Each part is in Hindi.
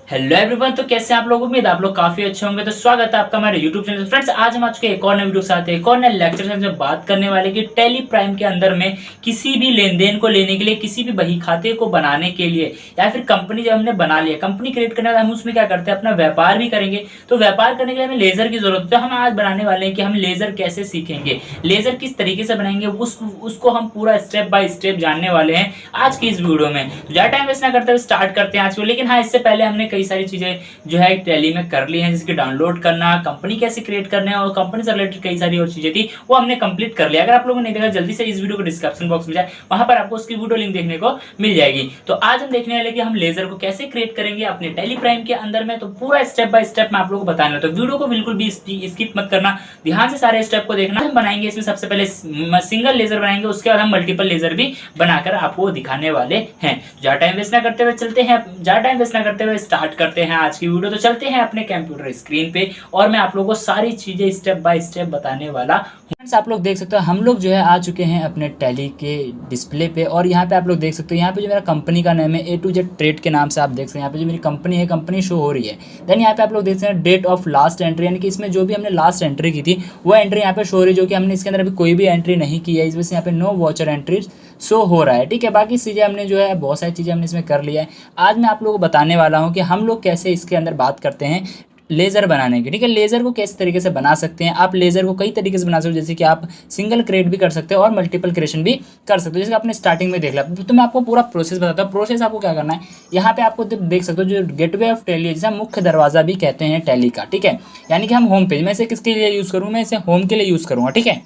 Hello everyone. तो कैसे हैं आप लोग? उम्मीद आप लोग काफी अच्छे होंगे। तो स्वागत है आपका हमारे यूट्यूब चैनल। फ्रेंड्स, आज हम आ चुके हैं एक और नए वीडियो के साथ, एक और नए लेक्चर से हमसे बात करने वाले कि टैली प्राइम के अंदर में किसी भी लेन देन को लेने के लिए, किसी भी बही खाते को बनाने के लिए, या फिर कंपनी जब हमने बना लिया, कंपनी क्रिएट करने वाला, हम उसमें क्या करते हैं, अपना व्यापार भी करेंगे। तो व्यापार करने के लिए हमें लेजर की जरूरत है। तो हम आज बनाने वाले हैं कि हम लेजर कैसे सीखेंगे, लेजर किस तरीके से बनाएंगे, उसको हम पूरा स्टेप बाय स्टेप जानने वाले हैं आज की इस वीडियो में। ज्यादा टाइम वेस्ट ना करते हुए स्टार्ट करते हैं आज को। लेकिन हाँ, इससे पहले हमने कई सारी चीजें जो है टैली में कर ली है, जैसे कि डाउनलोड करना, कंपनी कैसे क्रिएट करना है, और कंपनी से रिलेटेड कई सारी और चीजें थी, वो हमने कंप्लीट कर लिया। अगर आप लोगों ने देखा, जल्दी से इस वीडियो को डिस्क्रिप्शन बॉक्स में जाए, वहां पर आपको उसकी वीडियो लिंक देखने को मिल जाएगी। तो आज हम देखने वाले कि हम लेजर को कैसे क्रिएट करेंगे अपने टैली प्राइम के अंदर में। तो पूरा स्टेप बाय स्टेप मैं आप लोगों को बताना, तो वीडियो को बिल्कुल भी स्किप मत करना, ध्यान से सारे स्टेप को देखना। हम बनाएंगे इसमें सबसे पहले सिंगल लेजर बनाएंगे, उसके बाद हम मल्टीपल लेजर भी बनाकर आपको दिखाने वाले हैं। ज्यादा टाइम वेस्ट ना करते हुए चलते हैं, ज्यादा टाइम वेस्ट ना करते हुए स्टार्ट करते हैं आज की वीडियो। तो चलते हैं अपने कंप्यूटर स्क्रीन पे और मैं आप लोगों को सारी चीजें स्टेप बाय स्टेप बताने वाला हूं। आप लोग देख सकते हो, हम लोग जो है आ चुके हैं अपने टैली के डिस्प्ले पे, और यहाँ पे आप लोग देख सकते हो, यहाँ पे जो मेरा कंपनी का नाम है ए टू जेड ट्रेड के नाम से आप देख सकते हैं। यहाँ पे जो मेरी कंपनी है, कंपनी शो हो रही है। देन यहाँ पे आप लोग देख सकते हैं डेट ऑफ लास्ट एंट्री, यानी कि इसमें जो भी हमने लास्ट एंट्री की थी वो एंट्री यहाँ पे शो हो रही है, जो कि हमने इसके अंदर अभी कोई भी एंट्री नहीं की है, इस वजह से यहाँ पे नो वॉचर एंट्री शो हो रहा है। ठीक है, बाकी चीज़ें हमने जो है, बहुत सारी चीज़ें हमने इसमें कर लिया है। आज मैं आप लोगों को बताने वाला हूँ कि हम लोग कैसे इसके अंदर बात करते हैं लेज़र बनाने की। ठीक है, लेज़र को किस तरीके से बना सकते हैं। आप लेज़र को कई तरीके से बना सकते हो, जैसे कि आप सिंगल क्रिएट भी कर सकते हो और मल्टीपल क्रिएशन भी कर सकते हो, जैसे आपने स्टार्टिंग में देख लिया। तो मैं आपको पूरा प्रोसेस बताता हूँ। प्रोसेस आपको क्या करना है, यहाँ पे आपको देख सकते हो जो गेटवे ऑफ टैली है, जिसे हम मुख्य दरवाजा भी कहते हैं टैली का। ठीक है, यानी कि हम होम पेज में इसे किसके लिए यूज़ करूँ, मैं इसे होम के लिए यूज़ करूँगा। ठीक है,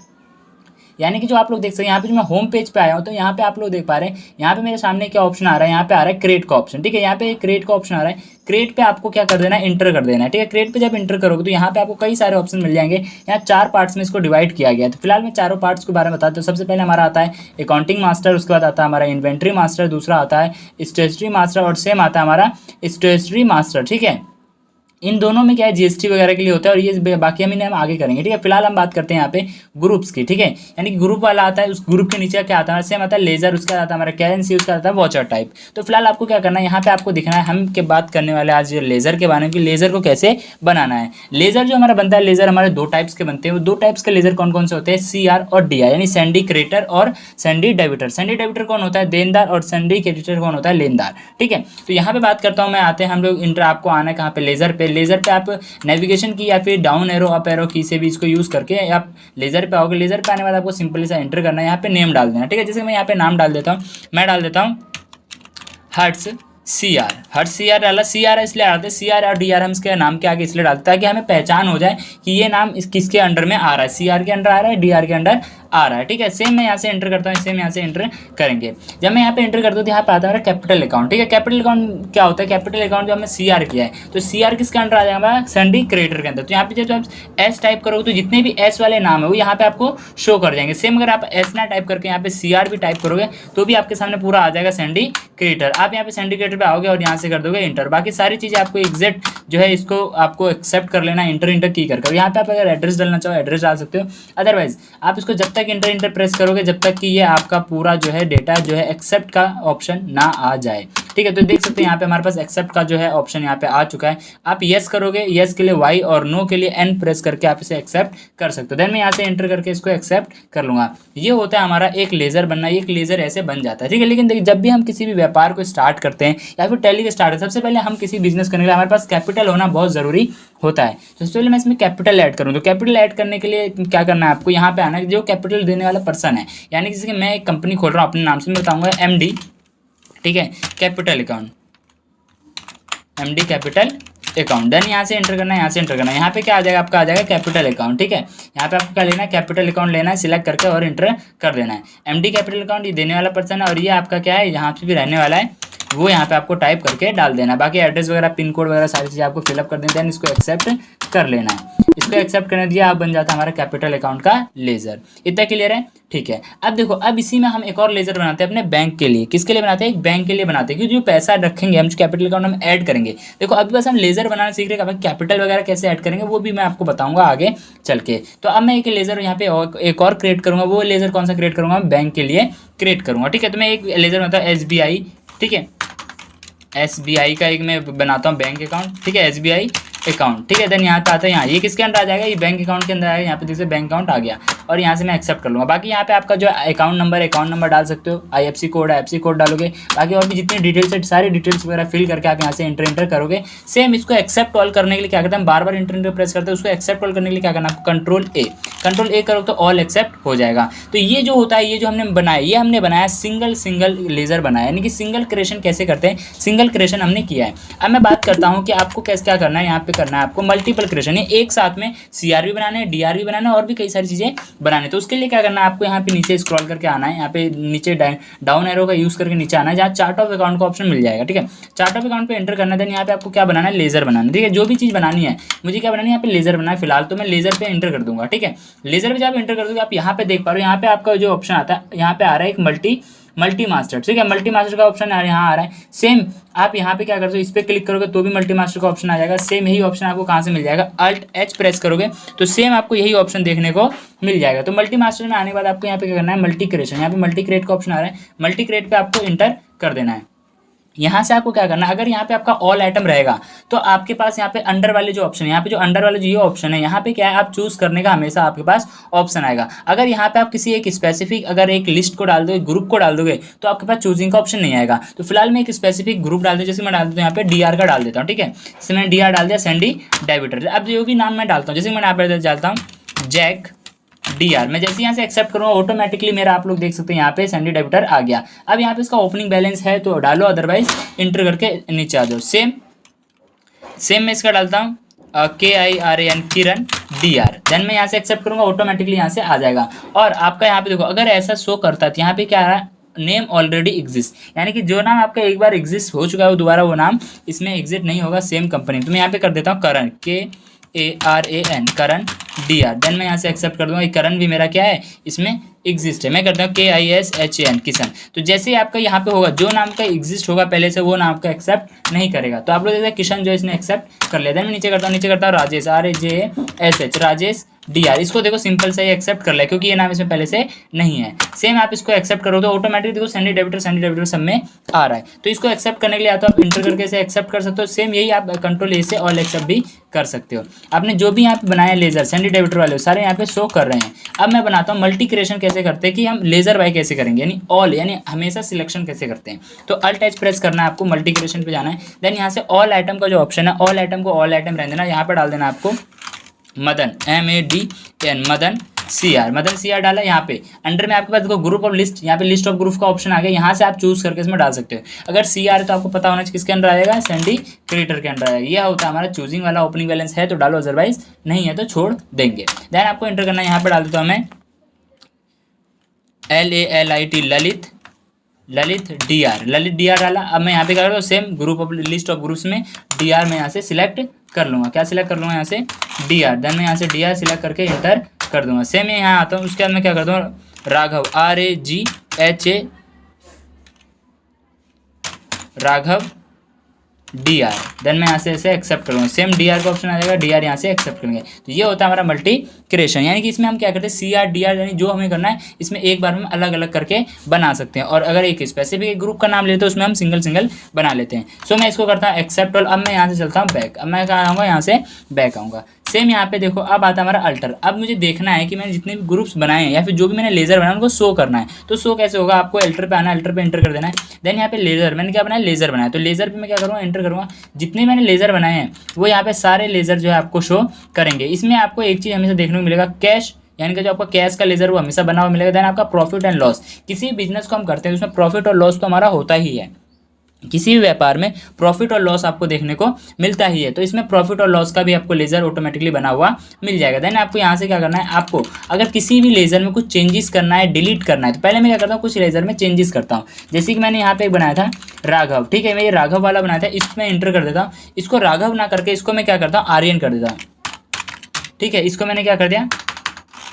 यानी कि जो आप लोग देख सकते हैं, यहाँ पे जो मैं होम पेज पे आया हूँ, तो यहाँ पे आप लोग देख पा रहे हैं, यहाँ पे मेरे सामने क्या ऑप्शन आ रहा है, यहाँ पे आ रहा है क्रिएट का ऑप्शन। ठीक है, यहाँ पे क्रिएट का ऑप्शन आ रहा है। क्रिएट पे आपको क्या कर देना है, इंटर कर देना है। ठीक है, क्रिएट पे जब इंटर करोगे तो यहाँ पे आपको कई सारे ऑप्शन मिल जाएंगे। यहाँ 4 पार्ट्स में इसको डिवाइड किया गया है। तो फिलहाल मैं चारों पार्ट्स के बारे में बताता हूँ। सबसे पहले हमारा आता है अकाउंटिंग मास्टर, उसके बाद आता है हमारा इन्वेंट्री मास्टर, दूसरा आता है स्टेशनरी मास्टर, और सेम आता है हमारा स्टेशनरी मास्टर। ठीक है, इन दोनों में क्या है, जीएसटी वगैरह के लिए होता है, और ये बाकी हम आगे करेंगे। ठीक है, फिलहाल हम बात करते हैं यहाँ पे ग्रुप्स की। ठीक है, यानी कि ग्रुप वाला आता है, उस ग्रुप के नीचे क्या आता है, सेम आता है लेजर, उसका आता है हमारा करेंसी, उसका आता है वॉचर टाइप। तो फिलहाल आपको क्या करना है, यहाँ पे आपको दिखना है, हम के बात करने वाले आज लेजर के बारे में कि लेजर को कैसे बनाना है। लेजर जो हमारा बनता है, लेजर हमारे 2 टाइप्स के बनते हैं। वो 2 टाइप्स के लेजर कौन कौन से होते हैं, CR और DI, यानी सैंडी क्रेडिटर और सैंडी डेबिटर। सैंडी डेबिटर कौन होता है, देनदार, और सैंडी क्रेडिटर कौन होता है, लेनदार। ठीक है, तो यहाँ पे बात करता हूँ मैं, आते हैं हम लोग इंटर, आपको आना है कहाँ पे, लेजर पे। लेजर पे आप नेविगेशन की या फिर डाउन एरो अप एरो की से भी इसको यूज़ करके आप लेजर पे आओगे। लेजर पे आने के बाद आपको सिंपली सा एंटर करना है, यहाँ पे नेम डाल देना। ठीक है, जैसे मैं यहाँ पे नाम डाल देता हूँ, मैं डाल देता हूँ हर्ट्स CR। हर्ट्स CR डाला, CR इसलिए डालते हैं, CR और DR हम इसके नाम के आगे इसलिए डालते हैं ताकि हमें पहचान हो जाए कि ये नाम किसके अंडर में आ रहा है, CR के अंडर आ रहा है, DR के अंडर आ रहा है। ठीक है, सेम मैं यहाँ से एंटर करता हूँ, सेम यहाँ से एंटर करेंगे। जब मैं यहाँ पे एंटर करता हूँ तो यहाँ पे आता है मेरा कैपिटल अकाउंट। ठीक है, कैपिटल अकाउंट क्या होता है, कैपिटल अकाउंट जो हमने CR किया है, तो CR किसके अंडर आ जाएगा, सैंडी क्रेडिटर के अंदर। तो यहाँ पे जब आप S टाइप करोगे तो जितने भी S वाले नाम है वो यहाँ पे आपको शो कर जाएंगे। सेम अगर आप S ना टाइप करके यहाँ पे CR भी टाइप करोगे तो भी आपके सामने पूरा आ जाएगा सैंडी क्रेडिटर। आप यहाँ पे सैंडी क्रेडिटर पे आओगे और यहाँ से कर दोगे इंटर। बाकी सारी चीज़ें आपको एग्जैक्ट जो है इसको आपको एक्सेप्ट कर लेना, इंटर की कर। यहाँ पे आप अगर एड्रेस डालना चाहो एड्रेस डाल सकते हो, अदरवाइज आप इसको जब तक इंटर प्रेस करोगे जब तक कि ये आपका पूरा जो है डेटा जो है एक्सेप्ट का ऑप्शन ना आ जाए। ठीक है, तो देख सकते हैं यहाँ पे हमारे पास एक्सेप्ट का जो है ऑप्शन यहाँ पे आ चुका है। आप यस करोगे, यस के लिए Y और नो के लिए N प्रेस करके आप इसे एक्सेप्ट कर सकते हो। देन मैं यहाँ से एंटर करके इसको एक्सेप्ट कर लूँगा। ये होता है हमारा एक लेजर बनना, एक लेजर ऐसे बन जाता है। ठीक है, लेकिन देखिए जब भी हम किसी भी व्यापार को स्टार्ट करते हैं या फिर टैली के स्टार्ट, सबसे पहले हम किसी बिजनेस करने के लिए हमारे पास कैपिटल होना बहुत ज़रूरी होता है। तो सबसे पहले मैं इसमें कैपिटल ऐड करूँ, तो कैपिटल ऐड करने के लिए क्या करना है, आपको यहाँ पे आना है, जो कैपिटल देने वाला पर्सन है, यानी जैसे कि मैं एक कंपनी खोल रहा हूँ अपने नाम से, मैं बताऊँगा MD। ठीक है, capital account, MD capital account. Then यहाँ से एंटर करना है, यहाँ से एंटर करना है। यहाँ पे क्या आ जाएगा, आपका आ जाएगा कैपिटल अकाउंट। ठीक है, यहाँ पे आपको क्या लेना है, कैपिटल अकाउंट लेना है, सिलेक्ट करके और एंटर कर देना है। MD कैपिटल अकाउंट ये देने वाला पर्सन है, और ये आपका क्या है, यहाँ पे भी रहने वाला है, वो यहाँ पे आपको टाइप करके डाल देना है। बाकी एड्रेस वगैरह, पिन कोड वगैरह सारी चीज़ें आपको फिलअप कर देना है। देन इसको एक्सेप्ट कर लेना है। इसको एक्सेप्ट करने दिया, आप बन जाता है हमारा कैपिटल अकाउंट का लेजर। इतना क्लियर है? ठीक है, अब देखो, अब इसी में हम एक और लेजर बनाते हैं अपने बैंक के लिए। किसके लिए बनाते हैं, एक बैंक के लिए बनाते हैं, क्योंकि जो पैसा रखेंगे हम, जो कैपिटल अकाउंट हम ऐड करेंगे। देखो अभी बस हम लेजर बनाना सीख रहे हैं, कैपिटल वगैरह कैसे ऐड करेंगे वो भी मैं आपको बताऊंगा आगे चल के। तो अब मैं एक लेजर यहाँ पे एक और क्रिएट करूंगा। वो लेजर कौन सा क्रिएट करूंगा, बैंक के लिए क्रिएट करूंगा। ठीक है, तो मैं एक लेजर बनाता हूँ SBI। ठीक है, SBI का एक मैं बनाता हूँ बैंक अकाउंट, ठीक है, SBI अकाउंट, ठीक है। देन यहाँ पे आता है, यहाँ ये किसके अंदर आ जाएगा, ये बैंक अकाउंट के अंदर आएगा। यहाँ पे देखिए बैंक अकाउंट आ गया और यहाँ से मैं एक्सेप्ट कर लूँगा। बाकी यहाँ पे आपका जो अकाउंट नंबर डाल सकते हो, IFSC कोड है, IFSC कोड डालोगे। बाकी और भी जितनी डिटेल्स है सारी डिटेल्स वगैरह फिल करके आप यहाँ से इंटर करोगे। सेम इसको एक्सेप्ट ऑल करने के लिए क्या करते हैं, बार बार इंटर प्रेस करते हैं। उसको एक्सेप्ट ऑल करने के लिए क्या करना है, आपको कंट्रोल ए करो तो ऑल एक्सेप्ट हो जाएगा। तो ये जो होता है, ये जो हमने बनाया, ये हमने बनाया सिंगल लेजर बनाया, यानी कि सिंगल क्रिएशन कैसे करते हैं, सिंगल क्रिएशन हमने किया है। अब मैं बात करता हूँ कि आपको कैसे क्या करना है। यहाँ पे करना है आपको मल्टीपल क्रिएशन, एक साथ में CR भी बनाना है, DR भी बनाना है और भी कई सारी चीज़ें बनाने। तो उसके लिए क्या करना है, आपको यहाँ पे नीचे स्क्रॉल करके आना है, यहाँ पे नीचे डाउन एरो का यूज़ करके नीचे आना है, जहाँ चार्ट ऑफ अकाउंट का ऑप्शन मिल जाएगा, ठीक है। चार्ट ऑफ अकाउंट पे एंटर करना है। देन यहाँ पे आपको क्या बनाना है, लेजर बनाना है, ठीक है। जो भी चीज़ बनानी है मुझे क्या बनानी है, यहाँ पे लेजर बनाना है। फिलहाल तो मैं लेजर पे एंटर कर दूंगा, ठीक है। लेजर पे जब एंटर कर दोगे, आप यहाँ पे देख पा रहे हो, यहाँ पे आपका जो ऑप्शन आता है, यहाँ पे आ रहा है एक मल्टी मास्टर, ठीक है। मल्टी मास्टर का ऑप्शन यहाँ आ रहा है। सेम आप यहाँ पे क्या करते हो, इस पर क्लिक करोगे तो भी मल्टी मास्टर का ऑप्शन आ जाएगा। सेम यही ऑप्शन आपको कहाँ से मिल जाएगा, Alt+H प्रेस करोगे तो सेम आपको यही ऑप्शन देखने को मिल जाएगा। तो मल्टी मास्टर में आने के बाद आपको यहाँ पे क्या करना है, मल्टी क्रिएशन, यहाँ पे मल्टी क्रिएट का ऑप्शन आ रहा है। मल्टी क्रिएट पे आपको इंटर कर देना है। यहाँ से आपको क्या करना है, अगर यहाँ पे आपका ऑल आइटम रहेगा तो आपके पास यहाँ पे अंडर वाले जो ऑप्शन है, यहाँ पे जो अंडर वाले जो ये ऑप्शन है, यहाँ पे क्या है, आप चूज करने का हमेशा आपके पास ऑप्शन आएगा। अगर यहाँ पे आप किसी एक स्पेसिफिक अगर एक लिस्ट को डाल दोगे, ग्रुप को डाल दोगे, तो आपके पास चूजिंग का ऑप्शन नहीं आएगा। तो फिलहाल मैं एक स्पेसिफिक ग्रुप डाल दूँ, जैसे मैं डाल देता हूँ यहाँ पे DR का डाल देता हूँ, ठीक है। जैसे मैंने DR डाल दिया, सैंडी डेबिटर। अब जो भी नाम मैं डालता हूँ, जैसे मैं यहाँ पे डालता हूँ जैक DR, मैं जैसे यहाँ से एक्सेप्ट करूँगा ऑटोमेटिकली मेरा, आप लोग देख सकते हैं यहाँ पे सैंडी डेबिटर आ गया। अब यहाँ पे इसका ओपनिंग बैलेंस है तो डालो, अदरवाइज इंटर करके नीचे आ जाओ। सेम मैं इसका डालता हूँ KIRAN किरण DR। देन मैं यहाँ से एक्सेप्ट करूँगा, ऑटोमेटिकली यहाँ से आ जाएगा। और आपका यहाँ पे देखो, अगर ऐसा शो करता है तो यहाँ पे क्या आ रहा है, नेम ऑलरेडी एग्जिस्ट, यानी कि जो नाम आपका एक बार एग्जिस्ट हो चुका है वो दोबारा वो नाम इसमें एग्जिस्ट नहीं होगा, सेम कंपनी। तो मैं यहाँ पे कर देता हूँ करण, KARAN करण DR। देन मैं यहाँ से एक्सेप्ट कर दूंगा, करण भी मेरा क्या है, इसमें एग्जिस्ट है। मैं करता हूँ KISHAN किशन। तो जैसे ही आपका यहाँ पे होगा, जो नाम का एग्जिस्ट होगा पहले से, वो नाम का एक्सेप्ट नहीं करेगा। तो आप लोग देखते हैं किशन जो इसने एक्सेप्ट कर लिया। देन मैं नीचे करता हूँ राजेश, RAJSH राजेश DR। इसको देखो सिंपल से ही एक्सेप्ट कर लिया, क्योंकि ये नाम इसमें पहले से नहीं है। सेम आप इसको एक्सेप्ट करो तो ऑटोमेटिक देखो सैंडी डेबिटर सब में आ रहा है। तो इसको एक्सेप्ट करने के लिए या तो आप इंटर करके इसे एक्सेप्ट कर सकते हो। सेम यही आप कंट्रोल ए से ऑल एक्सेप्ट भी कर सकते हो। आपने जो भी यहाँ पे बनाया लेजर सैंडी डेबिटर वाले सारे यहाँ पे शो कर रहे हैं। अब मैं बनाता हूँ मल्टी क्रिएशन कैसे करते हैं, कि हम लेजर बाय कैसे करेंगे, यानी ऑल, यानी हमेशा सिलेक्शन कैसे करते हैं। तो Alt+H प्रेस करना है आपको, मल्टी क्रिएशन पे जाना है। देन यहाँ से ऑल आइटम का जो ऑप्शन है, ऑल आइटम को ऑल आइटम रहने देना। यहाँ पे डाल देना आपको मदन, MADN मदन CR डाला। यहाँ पे अंडर में आपके पास देखो ग्रुप ऑफ लिस्ट, यहाँ पे लिस्ट ऑफ ग्रुप का ऑप्शन आ गया। यहाँ से आप चूज करके इसमें डाल सकते हो। अगर CR है तो आपको पता होना चाहिए किसके अंदर आएगा, सैंडी क्रिएटर के अंदर आएगा। यह होता है हमारा चूजिंग वाला। ओपनिंग बैलेंस है तो डालो, अदरवाइज नहीं है तो छोड़ देंगे। देन आपको एंटर करना है, यहाँ पे डाल देता हूँ मैं LALIT ललित DR डाला। अब मैं यहाँ पे क्या करूँ, same group of list of groups में DR मैं यहाँ से सिलेक्ट कर लूँगा। क्या सिलेक्ट कर लूँगा, यहाँ से DR। देन मैं यहाँ से DR सिलेक्ट करके इंटर कर दूंगा। सेम मैं यहाँ आता हूँ, उसके बाद मैं क्या करता हूँ, Raghav RAGHA Raghav DR। Then मैं यहाँ से ऐसे एक्सेप्ट करूँगा। सेम DR का ऑप्शन आ जाएगा, DR यहाँ से एक्सेप्ट करेंगे। तो ये होता है हमारा मल्टी क्रिएशन, यानी कि इसमें हम क्या करते हैं, CR DR, यानी जो हमें करना है इसमें एक बार हम अलग अलग करके बना सकते हैं। और अगर एक स्पेसिफिक ग्रुप का नाम लेते हैं उसमें हम सिंगल बना लेते हैं। सो मैं इसको करता हूँ एक्सेप्ट ऑल। अब मैं यहाँ से चलता हूँ बैक। अब मैं कहाँ आऊँगा, यहाँ से बैक आऊँगा। सेम यहाँ पे देखो, अब आता है हमारा अल्टर। अब मुझे देखना है कि मैंने जितने भी ग्रुप्स बनाए हैं या फिर जो भी मैंने लेजर बनाया उनको शो करना है। तो शो कैसे होगा, आपको अल्टर पे आना है, अल्टर पे एंटर कर देना है। देन यहाँ पे लेजर, मैंने क्या बनाया, लेजर बनाया। तो लेजर पे मैं क्या करूँगा, एंटर करूँगा। जितने मैंने लेजर बनाए हैं वो यहाँ पे सारे लेजर जो है आपको शो करेंगे। इसमें आपको एक चीज़ हमेशा देखने को मिलेगा, कैश, यानी कि जो आपका कैश का लेजर वो हमेशा बना हुआ मिलेगा। देन आपका प्रॉफिट एंड लॉस, किसी बिजनेस को हम करते हैं उसमें प्रॉफिट और लॉस तो हमारा होता ही है। किसी भी व्यापार में प्रॉफिट और लॉस आपको देखने को मिलता ही है। तो इसमें प्रॉफिट और लॉस का भी आपको लेजर ऑटोमेटिकली बना हुआ मिल जाएगा। देन आपको यहाँ से क्या करना है, आपको अगर किसी भी लेजर में कुछ चेंजेस करना है, डिलीट करना है, तो पहले मैं क्या करता हूँ, कुछ लेजर में चेंजेस करता हूँ। जैसे कि मैंने यहाँ पे एक बनाया था राघव, ठीक है, मैं ये राघव वाला बनाया था, इसमें इंटर कर देता हूँ। इसको राघव ना करके इसको मैं क्या करता हूँ, आर्यन कर देता हूँ, ठीक है। इसको मैंने क्या कर दिया,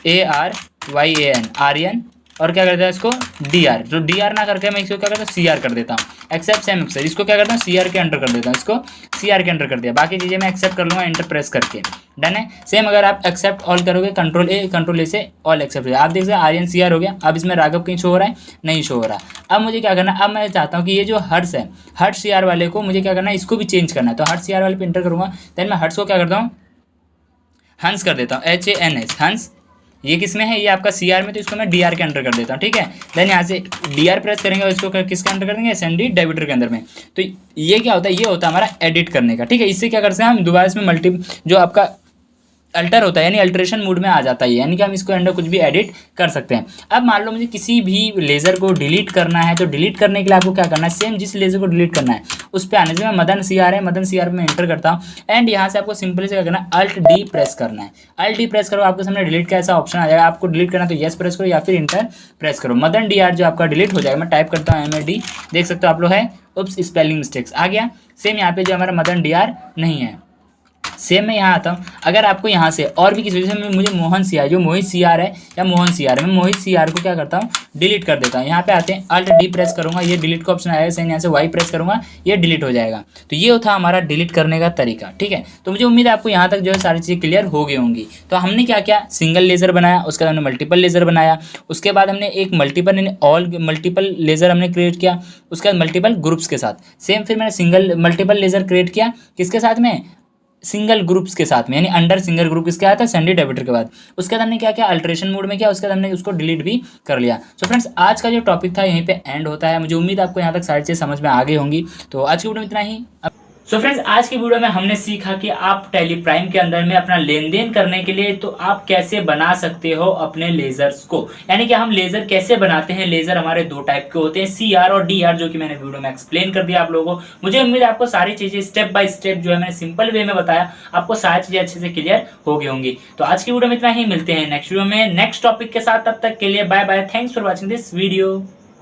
ARYAN आर्यन और क्या करता है इसको DR, जो DR ना करके मैं इसको क्या करता हूँ CR कर देता हूँ। एक्सेप्ट सेम एक्सेप्ट, इसको क्या करता हूँ CR के अंडर कर देता हूँ, इसको CR के अंडर कर दिया, बाकी चीज़ें मैं एक्सेप्ट कर लूँगा एंटर प्रेस करके। डन है। सेम अगर आप एक्सेप्ट ऑल करोगे कंट्रोल ए से ऑल एक्सेप्ट, आप देख सकते हैं आर्यन CR हो गया। अब इसमें राघव कहीं शो हो रहा है, नहीं शो हो रहा। अब मुझे क्या करना है, अब मैं चाहता हूँ कि ये जो हर्ष है, हर्ष CR वाले को मुझे क्या करना है, इसको भी चेंज करना है। तो हर्ष CR वाले पे इंटर करूँगा, देन मैं हर्ष को क्या करता हूँ हंस कर देता हूँ, HANS हंस। ये किस में है, ये आपका CR में, तो इसको मैं DR के अंडर कर देता हूँ। ठीक है, देन यहाँ से DR प्रेस करेंगे और इसको किसके अंडर कर देंगे, SND डेबिटर के अंदर में। तो ये क्या होता है, ये होता है हमारा एडिट करने का। ठीक है, इससे क्या करते हैं हम दोबारा इसमें मल्टी जो आपका अल्टर होता है यानी अल्टरेशन मोड में आ जाता है, यानी कि हम इसको अंदर कुछ भी एडिट कर सकते हैं। अब मान लो मुझे किसी भी लेज़र को डिलीट करना है, तो डिलीट करने के लिए आपको क्या करना है, सेम जिस लेज़र को डिलीट करना है उस पर आने से मैं मदन CR है, मदन CR में एंटर करता हूँ एंड यहाँ से आपको सिंपली से क्या करना है, Alt D प्रेस करना है। Alt D प्रेस करो, आपके सामने डिलीट का ऐसा ऑप्शन आ जाएगा। आपको डिलीट करना है तो येस प्रेस करो या फिर इंटर प्रेस करो, मदन DR जो आपका डिलीट हो जाएगा। मैं टाइप करता हूँ MAD, देख सकते हो आप लोग है, उप्स स्पेलिंग मिस्टेक्स आ गया। सेम यहाँ पे जो हमारा मदन DR नहीं है, सेम मैं यहाँ आता हूँ। अगर आपको यहाँ से और भी किसी वजह से मुझे मोहन CR, जो मोहित CR है या मोहन CR है, मैं मोहित CR को क्या करता हूँ डिलीट कर देता हूँ। यहाँ पे आते हैं Alt D प्रेस करूँगा, ये डिलीट का ऑप्शन आएगा। सेम यहाँ से Y प्रेस करूँगा, ये डिलीट हो जाएगा। तो ये था हमारा डिलीट करने का तरीका। ठीक है, तो मुझे उम्मीद है आपको यहाँ तक जो है सारी चीज़ें क्लियर हो गई होंगी। तो हमने क्या क्या सिंगल लेज़र बनाया, उसके बाद हमने मल्टीपल लेज़र बनाया, उसके बाद हमने एक मल्टीपल लेज़र हमने क्रिएट किया, उसके बाद मल्टीपल ग्रुप्स के साथ। सेम फिर मैंने मल्टीपल लेज़र क्रिएट किया किसके साथ में, सिंगल ग्रुप्स के साथ में, यानी अंडर सिंगल ग्रुप किसके आया था, SND डेबिटर के बाद। उसके बाद हमने क्या किया, अल्टरेशन मोड में किया, उसके बाद हमने उसको डिलीट भी कर लिया। सो फ्रेंड्स, आज का जो टॉपिक था यहीं पे एंड होता है। मुझे उम्मीद आपको यहाँ तक सारी चीज़ें समझ में आ गई होंगी। तो आज की वीडियो में इतना ही। सो फ्रेंड्स, आज की वीडियो में हमने सीखा कि आप टैली प्राइम के अंदर में अपना लेन देन करने के लिए तो आप कैसे बना सकते हो अपने लेजर्स को, यानी कि हम लेजर कैसे बनाते हैं। लेजर हमारे दो टाइप के होते हैं, CR और DR, जो कि मैंने वीडियो में एक्सप्लेन कर दिया आप लोगों को। मुझे उम्मीद है आपको सारी चीजें स्टेप बाय स्टेप जो है मैंने सिंपल वे में बताया, आपको सारी चीजें अच्छे से क्लियर हो गई होंगी। तो आज की वीडियो में इतना ही, मिलते हैं नेक्स्ट वीडियो में नेक्स्ट टॉपिक के साथ। तब तक के लिए bye bye, thanks for watching this video.